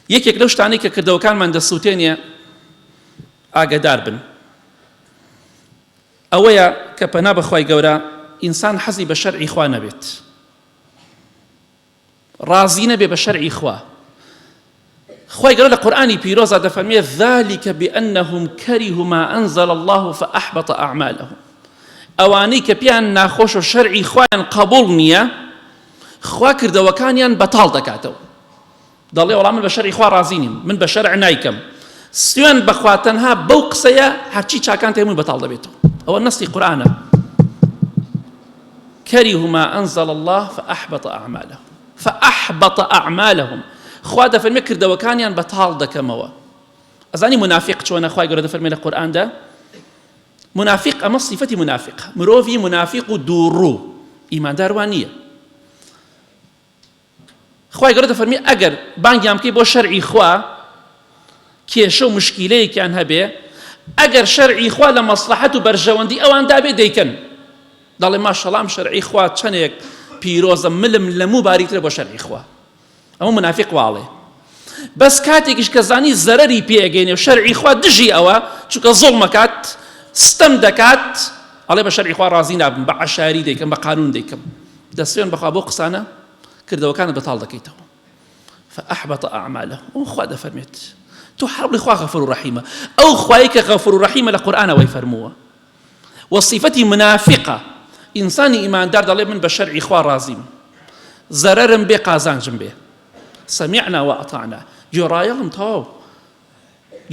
یەکێک لەو شتانەی کە کردەوەکانمان دەسووتێنێ ئاگادار بن ئەوەیە کە پەنا بەخوای گەورە ئینسان حەزی بە شەرعی خوا نەبێت، ڕازی نەبێ بە شەرعی خوا. خوای گەورە لە قورئانی پیرۆزە دەفەرمێ ذلك بأنهم كرهوا ما أنزل الله فأحبط أعمالهم. ئەوانەی کە پیان ناخۆش و شەرعی خوایان قبول نییە، خوا کردەوەکانیان بەتاڵ دەکاتەوە. دەڵێ وەڵام من بە شەرعی خوا ڕازی نیم، من بە شەرع نایکەم. سوێن بەخوا تەنها بەو قسەیە هەرچی چاکان هەمووی بەتاڵ دەبێتەوە. ئەوە نەستی قورئانە. كرهوا ما أنزل الله فأحبط أعمالهم فأحبط أعمالهم. خوا دەفەرمێ کردەوەکانیان بەتاڵ دەکەمەوە. ئەزانی منافق چۆنە؟ خوای گەورە دەفەرمێ لە قورئاندا منافق ئەمە صیفەتی منافق، مرۆڤی منافق و دووڕوو ئیماندار وان نییە. خوای گەورە دەفەرمێ ئەگەر بانگیان بکەی بۆ شەرعی خوا کێشە و مشکیلەیەکیان هەبێ، ئەگەر شەرعی خوا لە مەسلحەت و بەرژەوەندی ئەوان دابێ دەیکەن، دەڵێ ماشەڵام شەرعی خوا چەندێک پیرۆزە ملم لەموو باریترە بۆ شەرعی خوا. ئەمە منافق واڵێ. بەس کاتێکیش کە زانی زەرەری پێگەینێ و شەرعی خوا دژی ئەوە چونکە زوڵمەکات ستەم دەکات، ئەڵێ بە شەرعی خوا ڕازی نابم، بە عەشاری دەیکەم، بە قانون دەیکەم. دەستێن بەخوا بۆ قسانە کردەوەکانت بەتاڵ دەکەیتەوە. فأحبط أعمالهم. ئەو خوا دەفەرمێت تو حەڵی خوا غەفوور و ڕەحیمە. ئەو خوای کە غەفوور و ڕەحیمە لە قورئانەوەی فەرمووە. وصفەتی منافقە ئینسانی ئیماندار دەڵێ من بە شەرعی خوا ڕازیم، زەرەرم بێ قازانجم بێ، سمعنا وأطعنا، گوێڕایەڵم تەواو،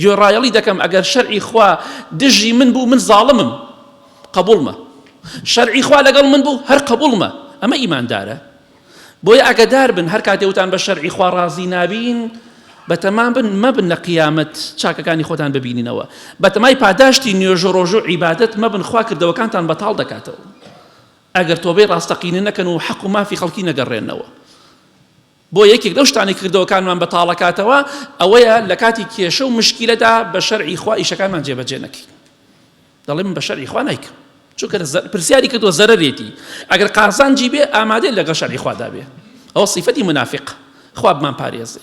گوێڕایەڵی دەکەم. ئەگەر شەرعی خوا دژی من بوو من زاڵمم، قبوڵمە. شەرعی خوا لەگەڵ من بوو هەر قبوڵمە. ئەمە ئیماندارە. بۆیە ئاگادار بن هەر کاتێ وتان بە شەرعی خوا ڕازی نابین، بەتەمان بن مەبن لە قیامەت چاکەکانی خۆتان ببینینەوە. بەتەمای پاداشتی نوێژ و ڕۆژ و عیبادەت مەبن، خوا کردەوەکانتان بەتاڵ دەکاتەوە. ئەگەر تۆبەی ڕاستەقینە نەکەن و حەق و مافی خەڵکی نەگەڕێنەوە. بۆ یەکێک لەو شتانی کردەوەکانمان بەتاڵەکاتەوە ئەوەیە لە کاتی کێشە و مشکیلەدا بە شەرعی خوا ئیشەکانمان جێبەجێ نەکەین. دەڵێ من بە شەرعی خوا نایکەم، چونکە پرسیاری کردووە زەرەرێتی، ئەگەر قازانجی بێ ئامادەی لەگەڵ شەرعی خوادا بێ. ئەوە صیفەتی منافق. خوا بمان پارێزێ.